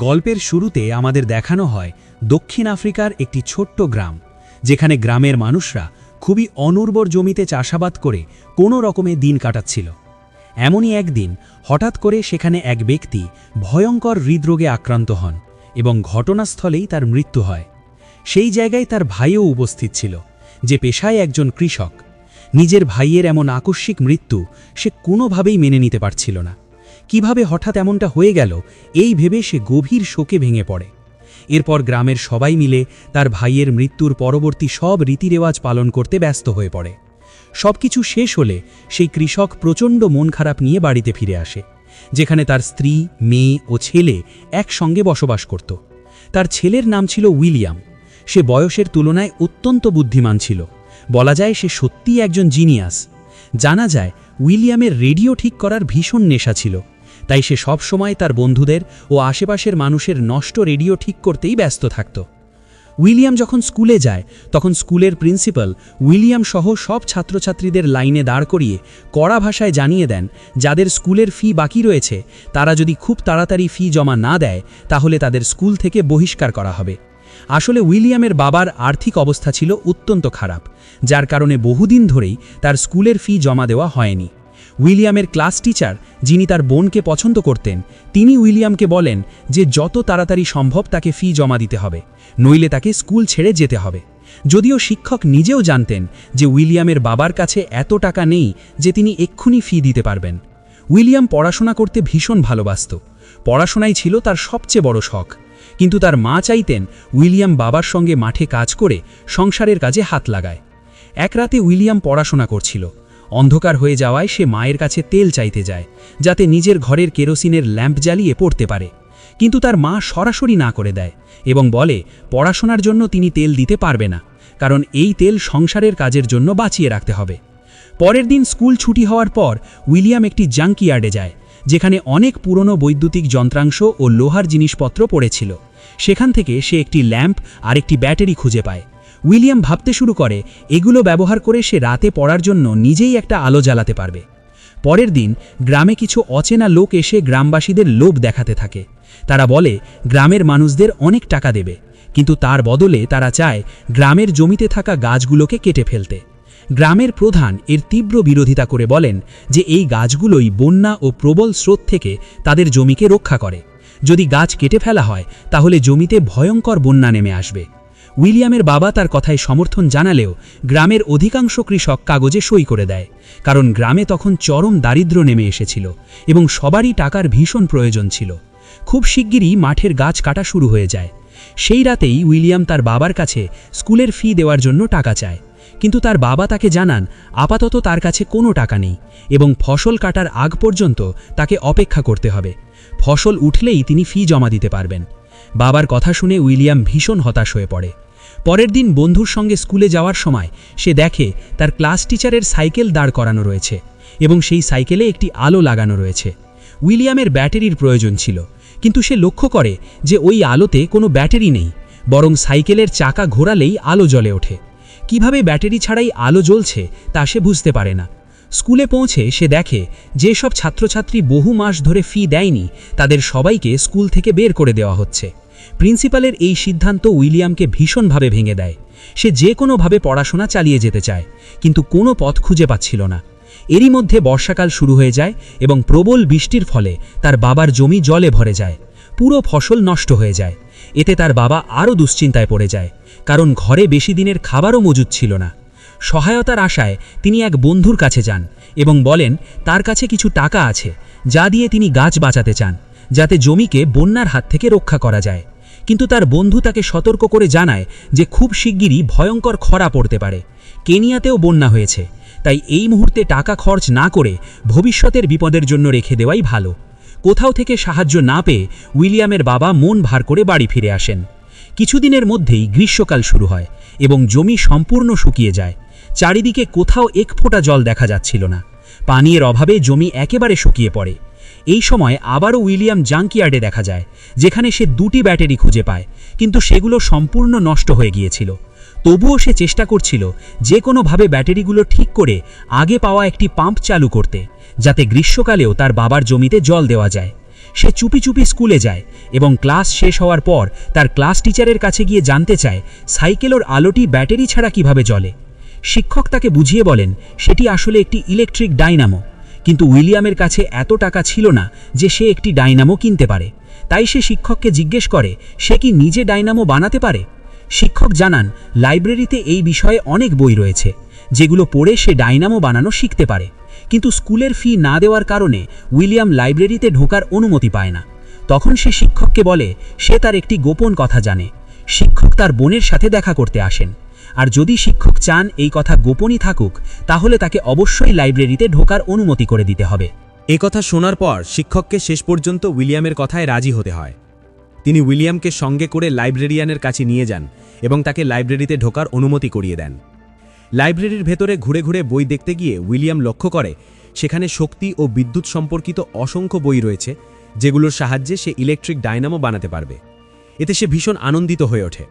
গল্পের শুরুতে আমাদের দেখানো হয় দক্ষিণ আফ্রিকার একটি ছোট্ট গ্রাম, যেখানে গ্রামের মানুষরা খুবই অনুর্বর জমিতে চাষাবাদ করে কোনো রকমে দিন কাটাচ্ছিল। এমনই একদিন হঠাৎ করে সেখানে এক ব্যক্তি ভয়ঙ্কর হৃদরোগে আক্রান্ত হন এবং ঘটনাস্থলেই তার মৃত্যু হয়। সেই জায়গায় তার ভাইও উপস্থিত ছিল, যে পেশায় একজন কৃষক। নিজের ভাইয়ের এমন আকস্মিক মৃত্যু সে কোনোভাবেই মেনে নিতে পারছিল না। কিভাবে হঠাৎ এমনটা হয়ে গেল এই ভেবে সে গভীর শোকে ভেঙে পড়ে। এরপর গ্রামের সবাই মিলে তার ভাইয়ের মৃত্যুর পরবর্তী সব রীতিরেওয়াজ পালন করতে ব্যস্ত হয়ে পড়ে। সবকিছু শেষ হলে সেই কৃষক প্রচণ্ড মন খারাপ নিয়ে বাড়িতে ফিরে আসে, যেখানে তার স্ত্রী, মেয়ে ও ছেলে একসঙ্গে বসবাস করত। তার ছেলের নাম ছিল উইলিয়াম। সে বয়সের তুলনায় অত্যন্ত বুদ্ধিমান ছিল। বলা যায় সে সত্যিই একজন জিনিয়াস। জানা যায় উইলিয়ামের রেডিও ঠিক করার ভীষণ নেশা ছিল, তাই সে সব সময় তার বন্ধুদের ও আশেপাশের মানুষের নষ্ট রেডিও ঠিক করতেই ব্যস্ত থাকত। উইলিয়াম যখন স্কুলে যায় তখন স্কুলের প্রিন্সিপাল উইলিয়াম সহ সব ছাত্রছাত্রীদের লাইনে দাঁড় করিয়ে কড়া ভাষায় জানিয়ে দেন, যাদের স্কুলের ফি বাকি রয়েছে তারা যদি খুব তাড়াতাড়ি ফি জমা না দেয় তাহলে তাদের স্কুল থেকে বহিষ্কার করা হবে। আসলে উইলিয়ামের বাবার আর্থিক অবস্থা ছিল অত্যন্ত খারাপ, যার কারণে বহুদিন ধরেই তার স্কুলের ফি জমা দেওয়া হয়নি। উইলিয়ামের ক্লাস টিচার, যিনি তার বোনকে পছন্দ করতেন, তিনি উইলিয়ামকে বলেন যে যত তাড়াতাড়ি সম্ভব তাকে ফি জমা দিতে হবে, নইলে তাকে স্কুল ছেড়ে যেতে হবে। যদিও শিক্ষক নিজেও জানতেন যে উইলিয়ামের বাবার কাছে এত টাকা নেই যে তিনি এক্ষুনি ফি দিতে পারবেন। উইলিয়াম পড়াশোনা করতে ভীষণ ভালোবাসত। পড়াশোনাই ছিল তার সবচেয়ে বড় শখ। কিন্তু তার মা চাইতেন উইলিয়াম বাবার সঙ্গে মাঠে কাজ করে সংসারের কাজে হাত লাগায়। এক রাতে উইলিয়াম পড়াশোনা করছিল। অন্ধকার হয়ে যাওয়ায় সে মায়ের কাছে তেল চাইতে যায়, যাতে নিজের ঘরের কেরোসিনের ল্যাম্প জ্বালিয়ে পড়তে পারে। কিন্তু তার মা সরাসরি না করে দেয় এবং বলে পড়াশোনার জন্য তিনি তেল দিতে পারবে না, কারণ এই তেল সংসারের কাজের জন্য বাঁচিয়ে রাখতে হবে। পরের দিন স্কুল ছুটি হওয়ার পর উইলিয়াম একটি জাঙ্কইয়ার্ডে যায়, যেখানে অনেক পুরনো বৈদ্যুতিক যন্ত্রাংশ ও লোহার জিনিসপত্র পড়েছিল। সেখান থেকে সে একটি ল্যাম্প আর একটি ব্যাটারি খুঁজে পায়। উইলিয়াম ভাবতে শুরু করে এগুলো ব্যবহার করে সে রাতে পড়ার জন্য নিজেই একটা আলো জ্বালাতে পারবে। পরের দিন গ্রামে কিছু অচেনা লোক এসে গ্রামবাসীদের লোভ দেখাতে থাকে। তারা বলে গ্রামের মানুষদের অনেক টাকা দেবে, কিন্তু তার বদলে তারা চায় গ্রামের জমিতে থাকা গাছগুলোকে কেটে ফেলতে। গ্রামের প্রধান এর তীব্র বিরোধিতা করে বলেন যে এই গাছগুলোই বন্যা ও প্রবল স্রোত থেকে তাদের জমিকে রক্ষা করে। যদি গাছ কেটে ফেলা হয় তাহলে জমিতে ভয়ঙ্কর বন্যা নেমে আসবে। উইলিয়ামের বাবা তার কথায় সমর্থন জানালেও গ্রামের অধিকাংশ কৃষক কাগজে সই করে দেয়, কারণ গ্রামে তখন চরম দারিদ্র্য নেমে এসেছিল এবং সবারই টাকার ভীষণ প্রয়োজন ছিল। খুব শিগগিরই মাঠের গাছ কাটা শুরু হয়ে যায়। সেই রাতেই উইলিয়াম তার বাবার কাছে স্কুলের ফি দেওয়ার জন্য টাকা চায়, কিন্তু তার বাবা তাকে জানান আপাতত তার কাছে কোনো টাকা নেই এবং ফসল কাটার আগ পর্যন্ত তাকে অপেক্ষা করতে হবে। ফসল উঠলেই তিনি ফি জমা দিতে পারবেন। বাবার কথা শুনে উইলিয়াম ভীষণ হতাশ হয়ে পড়ে। পরের দিন বন্ধুর সঙ্গে স্কুলে যাওয়ার সময় সে দেখে তার ক্লাস টিচারের সাইকেল দাঁড় করানো রয়েছে এবং সেই সাইকেলে একটি আলো লাগানো রয়েছে। উইলিয়ামের ব্যাটারির প্রয়োজন ছিল, কিন্তু সে লক্ষ্য করে যে ওই আলোতে কোনো ব্যাটারি নেই, বরং সাইকেলের চাকা ঘোরালেই আলো জ্বলে ওঠে। কিভাবে ব্যাটারি ছাড়াই আলো জ্বলছে তা সে বুঝতে পারে না। স্কুলে পৌঁছে সে দেখে যেসব ছাত্রছাত্রী বহু মাস ধরে ফি দেয়নি তাদের সবাইকে স্কুল থেকে বের করে দেওয়া হচ্ছে। প্রিন্সিপালের এই সিদ্ধান্ত উইলিয়ামকে ভীষণভাবে ভেঙে দেয়। সে যে কোনোভাবে পড়াশোনা চালিয়ে যেতে চায়, কিন্তু কোনো পথ খুঁজে পাচ্ছিল না। এরই মধ্যে বর্ষাকাল শুরু হয়ে যায় এবং প্রবল বৃষ্টির ফলে তার বাবার জমি জলে ভরে যায়। পুরো ফসল নষ্ট হয়ে যায়। এতে তার বাবা আরও দুশ্চিন্তায় পড়ে যায়, কারণ ঘরে বেশি দিনের খাবারও মজুদ ছিল না। সহায়তার আশায় তিনি এক বন্ধুর কাছে যান এবং বলেন তার কাছে কিছু টাকা আছে, যা দিয়ে তিনি গাছ বাঁচাতে চান, যাতে জমিকে বন্যার হাত থেকে রক্ষা করা যায়। কিন্তু তার বন্ধু তাকে সতর্ক করে জানায় যে খুব শিগগিরই ভয়ঙ্কর খরা পড়তে পারে। কেনিয়াতেও বন্যা হয়েছে, তাই এই মুহূর্তে টাকা খরচ না করে ভবিষ্যতের বিপদের জন্য রেখে দেওয়াই ভালো। কোথাও থেকে সাহায্য না পেয়ে উইলিয়ামের বাবা মন ভার করে বাড়ি ফিরে আসেন। কিছুদিনের মধ্যেই গ্রীষ্মকাল শুরু হয় এবং জমি সম্পূর্ণ শুকিয়ে যায়। চারিদিকে কোথাও এক ফোঁটা জল দেখা যাচ্ছিল না। পানীয়ের অভাবে জমি একেবারে শুকিয়ে পড়ে। এই সময় আবারও উইলিয়াম জাঙ্কইয়ার্ডে দেখা যায়, যেখানে সে দুটি ব্যাটারি খুঁজে পায়, কিন্তু সেগুলো সম্পূর্ণ নষ্ট হয়ে গিয়েছিল। তবুও সে চেষ্টা করছিল যে কোনোভাবে ব্যাটারিগুলো ঠিক করে আগে পাওয়া একটি পাম্প চালু করতে, যাতে গ্রীষ্মকালেও তার বাবার জমিতে জল দেওয়া যায়। সে চুপি চুপি স্কুলে যায় এবং ক্লাস শেষ হওয়ার পর তার ক্লাস টিচারের কাছে গিয়ে জানতে চায় সাইকেলের আলোটি ব্যাটারি ছাড়া কিভাবে জ্বলে। শিক্ষক তাকে বুঝিয়ে বলেন সেটি আসলে একটি ইলেকট্রিক ডাইনামো, কিন্তু উইলিয়ামের কাছে এত টাকা ছিল না যে সে একটি ডাইনামো কিনতে পারে। তাই সে শিক্ষককে জিজ্ঞেস করে সে কি নিজে ডাইনামো বানাতে পারে। শিক্ষক জানান লাইব্রেরিতে এই বিষয়ে অনেক বই রয়েছে যেগুলো পড়ে সে ডাইনামো বানানো শিখতে পারে, কিন্তু স্কুলের ফি না দেওয়ার কারণে উইলিয়াম লাইব্রেরিতে ঢোকার অনুমতি পায় না। তখন সে শিক্ষককে বলে সে তার একটি গোপন কথা জানে। শিক্ষক তার বোনের সাথে দেখা করতে আসেন, আর যদি শিক্ষক চান এই কথা গোপনই থাকুক তাহলে তাকে অবশ্যই লাইব্রেরিতে ঢোকার অনুমতি করে দিতে হবে। কথা শোনার পর শিক্ষককে শেষ পর্যন্ত উইলিয়ামের কথায় রাজি হতে হয়। তিনি উইলিয়ামকে সঙ্গে করে লাইব্রেরিয়ানের কাছে নিয়ে যান এবং তাকে লাইব্রেরিতে ঢোকার অনুমতি করিয়ে দেন। লাইব্রেরির ভেতরে ঘুরে ঘুরে বই দেখতে গিয়ে উইলিয়াম লক্ষ্য করে সেখানে শক্তি ও বিদ্যুৎ সম্পর্কিত অসংখ্য বই রয়েছে যেগুলোর সাহায্যে সে ইলেকট্রিক ডাইনামো বানাতে পারবে। এতে সে ভীষণ আনন্দিত হয়ে ওঠে।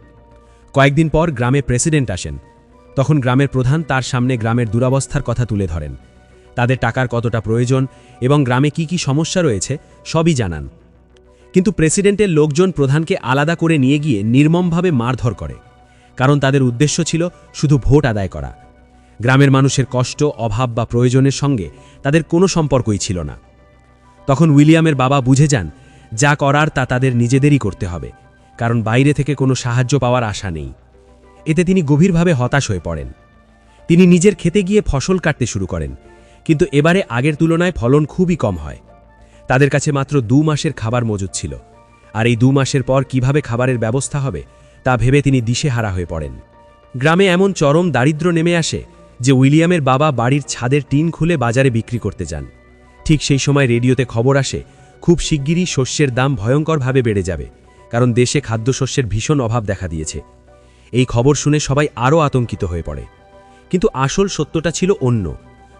কয়েকদিন পর গ্রামে প্রেসিডেন্ট আসেন। তখন গ্রামের প্রধান তার সামনে গ্রামের দুরবস্থার কথা তুলে ধরেন, তাদের টাকার কতটা প্রয়োজন এবং গ্রামে কি কি সমস্যা রয়েছে সবই জানান। কিন্তু প্রেসিডেন্টের লোকজন প্রধানকে আলাদা করে নিয়ে গিয়ে নির্মমভাবে মারধর করে, কারণ তাদের উদ্দেশ্য ছিল শুধু ভোট আদায় করা। গ্রামের মানুষের কষ্ট, অভাব বা প্রয়োজনের সঙ্গে তাদের কোনো সম্পর্কই ছিল না। তখন উইলিয়ামের বাবা বুঝে যান যা করার তা তাদের নিজেদেরই করতে হবে, কারণ বাইরে থেকে কোনো সাহায্য পাওয়ার আশা নেই। এতে তিনি গভীরভাবে হতাশ হয়ে পড়েন। তিনি নিজের খেতে গিয়ে ফসল কাটতে শুরু করেন, কিন্তু এবারে আগের তুলনায় ফলন খুবই কম হয়। তাদের কাছে মাত্র 2 মাসের খাবার মজুদ ছিল, আর এই 2 মাসের পর কিভাবে খাবারের ব্যবস্থা হবে তা ভেবে তিনি দিশেহারা হয়ে পড়েন। গ্রামে এমন চরম দারিদ্র্য নেমে আসে যে উইলিয়ামের বাবা বাড়ির ছাদের টিন খুলে বাজারে বিক্রি করতে যান। ঠিক সেই সময় রেডিওতে খবর আসে খুব শিগগিরই শস্যের দাম ভয়ঙ্করভাবে বেড়ে যাবে, কারণ দেশে খাদ্যশস্যের ভীষণ অভাব দেখা দিয়েছে। এই খবর শুনে সবাই আরও আতঙ্কিত হয়ে পড়ে। কিন্তু আসল সত্যটা ছিল অন্য।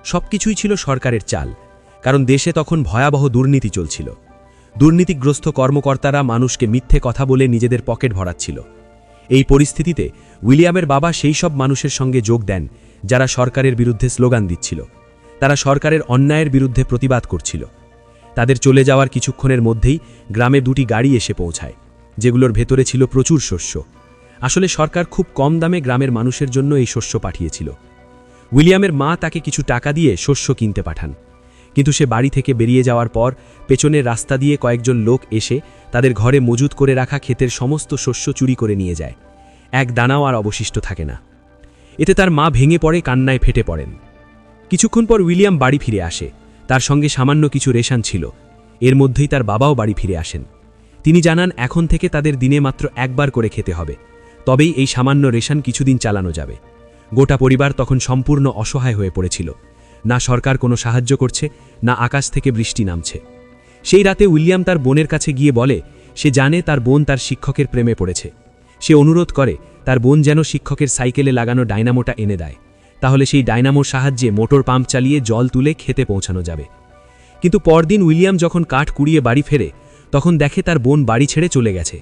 সবকিছুই ছিল সরকারের চাল, কারণ দেশে তখন ভয়াবহ দুর্নীতি চলছিল। দুর্নীতিগ্রস্ত কর্মকর্তারা মানুষকে মিথ্যে কথা বলে নিজেদের পকেট ভরাচ্ছিল। এই পরিস্থিতিতে উইলিয়ামের বাবা সেই সব মানুষের সঙ্গে যোগ দেন যারা সরকারের বিরুদ্ধে স্লোগান দিচ্ছিল। তারা সরকারের অন্যায়ের বিরুদ্ধে প্রতিবাদ করছিল। তাদের চলে যাওয়ার কিছুক্ষণের মধ্যেই গ্রামে 2টি গাড়ি এসে পৌঁছায়, যেগুলোর ভেতরে ছিল প্রচুর শস্য। আসলে সরকার খুব কম দামে গ্রামের মানুষের জন্য এই শস্য পাঠিয়েছিল। উইলিয়ামের মা তাকে কিছু টাকা দিয়ে শস্য কিনতে পাঠান, কিন্তু সে বাড়ি থেকে বেরিয়ে যাওয়ার পর পেছনের রাস্তা দিয়ে কয়েকজন লোক এসে তাদের ঘরে মজুত করে রাখা ক্ষেতের সমস্ত শস্য চুরি করে নিয়ে যায়। এক দানাও আর অবশিষ্ট থাকে না। এতে তার মা ভেঙে পড়ে, কান্নায় ফেটে পড়েন। কিছুক্ষণ পর উইলিয়াম বাড়ি ফিরে আসে। তার সঙ্গে সামান্য কিছু রেশন ছিল। এর মধ্যেই তার বাবাও বাড়ি ফিরে আসেন। তিনি জানান এখন থেকে তাদের দিনে মাত্র একবার করে খেতে হবে, তবেই এই সামান্য রেশন কিছুদিন চালানো যাবে। গোটা পরিবার তখন সম্পূর্ণ অসহায় হয়ে পড়েছিল। না সরকার কোনো সাহায্য করছে, না আকাশ থেকে বৃষ্টি নামছে। সেই রাতে উইলিয়াম তার বোনের কাছে গিয়ে বলে সে জানে তার বোন তার শিক্ষকের প্রেমে পড়েছে। সে অনুরোধ করে তার বোন যেন শিক্ষকের সাইকেলে লাগানো ডাইনামোটা এনে দেয়, তাহলে সেই ডাইনামোর সাহায্যে মোটর পাম্প চালিয়ে জল তুলে খেতে পৌঁছানো যাবে। কিন্তু পরদিন উইলিয়াম যখন কাঠ কুড়িয়ে বাড়ি ফেরে তখন দেখে তার বোন বাড়ি ছেড়ে চলে গেছে।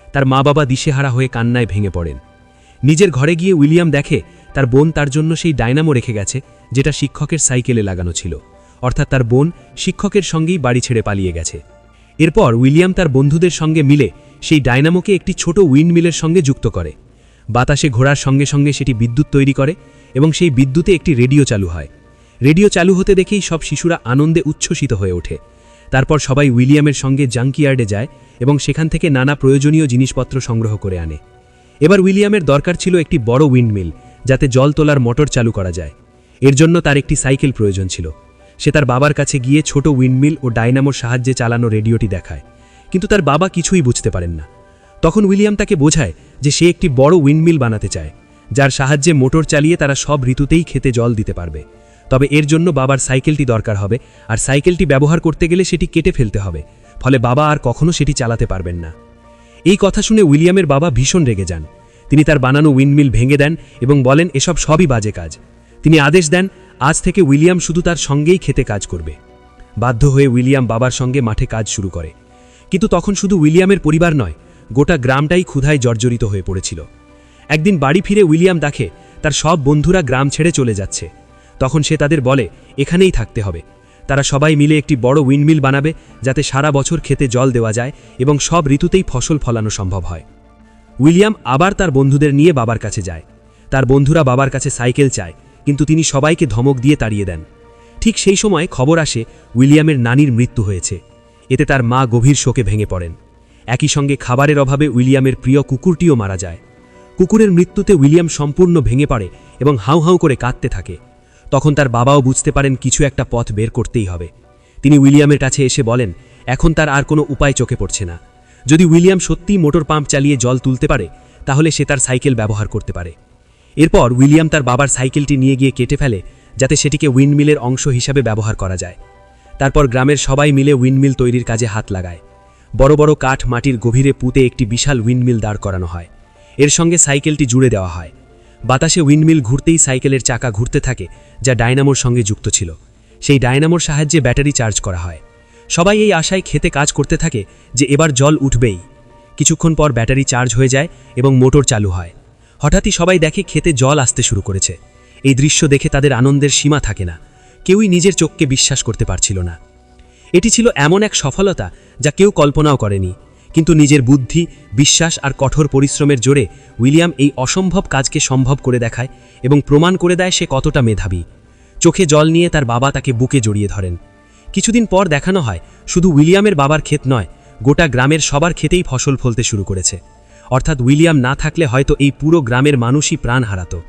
তার মা বাবা দিশেহারা হয়ে কান্নায় ভেঙে পড়েন। নিজের ঘরে গিয়ে উইলিয়াম দেখে তার বোন তার জন্য সেই ডাইনামো রেখে গেছে যেটা শিক্ষকের সাইকেলে লাগানো ছিল, অর্থাৎ তার বোন শিক্ষকের সঙ্গেই বাড়ি ছেড়ে পালিয়ে গেছে। এরপর উইলিয়াম তার বন্ধুদের সঙ্গে মিলে সেই ডাইনামোকে একটি ছোট উইন্ডমিলের সঙ্গে যুক্ত করে। বাতাসে ঘোরার সঙ্গে সঙ্গে সেটি বিদ্যুৎ তৈরি করে এবং সেই বিদ্যুতে একটি রেডিও চালু হয়। রেডিও চালু হতে দেখেই সব শিশুরা আনন্দে উচ্ছ্বসিত হয়ে ওঠে। তারপর সবাই উইলিয়ামের সঙ্গে জাঙ্কিয়ার্ডে যায় এবং সেখান থেকে নানা প্রয়োজনীয় জিনিসপত্র সংগ্রহ করে আনে। এবার উইলিয়ামের দরকার ছিল একটি বড় উইন্ডমিল, যাতে জল তোলার মোটর চালু করা যায়। এর জন্য তার একটি সাইকেল প্রয়োজন ছিল। সে তার বাবার কাছে গিয়ে ছোট উইন্ডমিল ও ডাইনামোর সাহায্যে চালানো রেডিওটি দেখায়, কিন্তু তার বাবা কিছুই বুঝতে পারেন না। তখন উইলিয়াম তাকে বোঝায় যে সে একটি বড় উইন্ডমিল বানাতে চায়, যার সাহায্যে মোটর চালিয়ে তারা সব ঋতুতেই খেতে জল দিতে পারবে। তবে এর জন্য বাবার সাইকেলটি দরকার হবে, আর সাইকেলটি ব্যবহার করতে গেলে সেটি কেটে ফেলতে হবে, ফলে বাবা আর কখনো সেটি চালাতে পারবেন না। এই কথা শুনে উইলিয়ামের বাবা ভীষণ রেগে যান। তিনি তার বানানো উইন্ডমিল ভেঙে দেন এবং বলেন এসব সবই বাজে কাজ। তিনি আদেশ দেন আজ থেকে উইলিয়াম শুধু তার সঙ্গেই খেতে কাজ করবে। বাধ্য হয়ে উইলিয়াম বাবার সঙ্গে মাঠে কাজ শুরু করে। কিন্তু তখন শুধু উইলিয়ামের পরিবার নয়, গোটা গ্রামটাই ক্ষুধায় জর্জরিত হয়ে পড়েছিল। একদিন বাড়ি ফিরে উইলিয়াম দেখে তার সব বন্ধুরা গ্রাম ছেড়ে চলে যাচ্ছে। তখন সে তাদের বলে এখানেই থাকতে হবে। তারা সবাই মিলে একটি বড় উইন্ডমিল বানাবে যাতে সারা বছর খেতে জল দেওয়া যায় এবং সব ঋতুতেই ফসল ফলানো সম্ভব হয়। উইলিয়াম আবার তার বন্ধুদের নিয়ে বাবার কাছে যায়। তার বন্ধুরা বাবার কাছে সাইকেল চায়, কিন্তু তিনি সবাইকে ধমক দিয়ে তাড়িয়ে দেন। ঠিক সেই সময় খবর আসে উইলিয়ামের নানির মৃত্যু হয়েছে। এতে তার মা গভীর শোকে ভেঙে পড়েন। একই সঙ্গে খাবারের অভাবে উইলিয়ামের প্রিয় কুকুরটিও মারা যায়। কুকুরের মৃত্যুতে উইলিয়াম সম্পূর্ণ ভেঙে পড়ে এবং হাউ হাউ করে কাঁদতে থাকে। তখন তার বাবাও বুঝতে পারেন কিছু একটা পথ বের করতেই হবে। তিনি উইলিয়ামের কাছে এসে বলেন এখন তার আর কোনো উপায় চোখে পড়ছে না। যদি উইলিয়াম সত্যিই মোটর পাম্প চালিয়ে জল তুলতে পারে তাহলে সে তার সাইকেল ব্যবহার করতে পারে। এরপর উইলিয়াম তার বাবার সাইকেলটি নিয়ে গিয়ে কেটে ফেলে যাতে সেটিকে উইন্ডমিলের অংশ হিসাবে ব্যবহার করা যায়। তারপর গ্রামের সবাই মিলে উইন্ডমিল তৈরির কাজে হাত লাগায়। বড় বড় কাঠ মাটির গভীরে পুঁতে একটি বিশাল উইন্ডমিল দাঁড় করানো হয়। এর সঙ্গে সাইকেলটি জুড়ে দেওয়া হয়। বাতাসে উইন্ডমিল ঘুরতেই সাইকেলের চাকা ঘুরতে থাকে, যা ডায়নামোর সঙ্গে যুক্ত ছিল। সেই ডায়নামোর সাহায্যে ব্যাটারি চার্জ করা হয়। সবাই এই আশায় খেতে কাজ করতে থাকে যে এবার জল উঠবেই। কিছুক্ষণ পর ব্যাটারি চার্জ হয়ে যায় এবং মোটর চালু হয়। হঠাৎই সবাই দেখে খেতে জল আসতে শুরু করেছে। এই দৃশ্য দেখে তাদের আনন্দের সীমা থাকে না। কেউই নিজের চোখকে বিশ্বাস করতে পারছিল না। এটি ছিল এমন এক সফলতা যা কেউ কল্পনাও করেনি, কিন্তু নিজের বুদ্ধি, বিশ্বাস আর কঠোর পরিশ্রমের জোরে উইলিয়াম এই অসম্ভব কাজকে সম্ভব করে দেখায় এবং প্রমাণ করে দেয় সে কতটা মেধাবী। চোখে জল নিয়ে তার বাবা তাকে বুকে জড়িয়ে ধরেন। কিছুদিন পর দেখানো হয় শুধু উইলিয়ামের বাবার ক্ষেত নয়, গোটা গ্রামের সবার ক্ষেতেই ফসল ফলতে শুরু করেছে। অর্থাৎ উইলিয়াম না থাকলে হয়তো এই পুরো গ্রামের মানুষই প্রাণ হারাতো।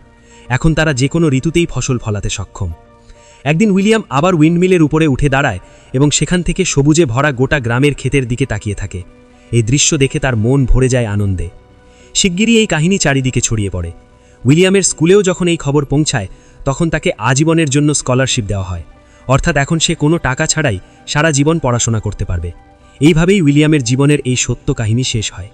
এখন তারা যে কোনো ঋতুতেই ফসল ফলাতে সক্ষম। একদিন উইলিয়াম আবার উইন্ডমিলের উপরে উঠে দাঁড়ায় এবং সেখান থেকে সবুজে ভরা গোটা গ্রামের ক্ষেতের দিকে তাকিয়ে থাকে। এই দৃশ্য দেখে তার মন ভরে যায় আনন্দে। শিগগিরই এই কাহিনী চারিদিকে ছড়িয়ে পড়ে। উইলিয়ামের স্কুলেও যখন এই খবর পৌঁছায় তখন তাকে আজীবনের জন্য স্কলারশিপ দেওয়া হয়। অর্থাৎ এখন সে কোনো টাকা ছাড়াই সারা জীবন পড়াশোনা করতে পারবে। এইভাবেই উইলিয়ামের জীবনের এই সত্য কাহিনী শেষ হয়।